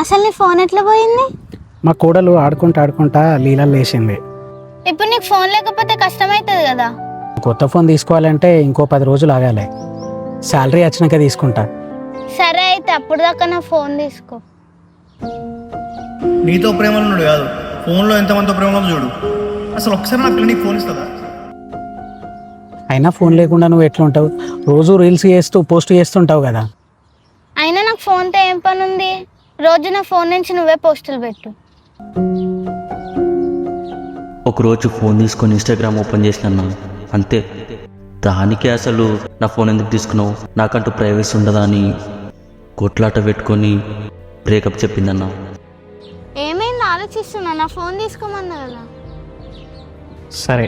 అసలు నీ ఫోన్ ఎట్లా పోయింది? మా కోడలు ఆడుకుంటా లీలలు లేచింది. ఇప్పుడు నీకు ఫోన్ లేకపోతే కష్టమవుతుంది కదా. కొత్త ఫోన్ తీసుకోవాలంటే ఇంకో 10 రోజులు ఆగాలి. శాలరీ వచ్చినాక తీసుకుంటా. సరే అయితే అప్పుడు దాకా నా ఫోన్ తీసుకో. నీతో ప్రేమలు ఉన్నాడు కాదు, ఫోన్లో ఎంతమందితో ప్రేమలో చూడు. అసలు ఒకసారి నా పిల్లనికి ఫోన్ ఇస్తుందా? అయినా ఫోన్ లేకుండా నువ్వు ఎట్లా ఉంటావు? రోజు రీల్స్ చేస్తూ పోస్ట్ చేస్తుంటావు కదా. అయినా నాకు ఫోన్తో ఏం పని ఉంది? రోజు నా ఫోన్ నుంచి నువ్వే పోస్టులు పెట్టు. ఒకరోజు ఫోన్ తీసుకొని ఇన్స్టాగ్రామ్ ఓపెన్ చేసినా, అంతే. దానికే అసలు నా ఫోన్ ఎందుకు తీసుకున్నావు, నాకంటూ ప్రైవసీ ఉండదా అని కొట్లాట పెట్టుకొని బ్రేకప్ చెప్పిందన్న. ఏమైంది ఆలోచిస్తున్నా? నా ఫోన్ తీసుకోమన్నా కదా. సరే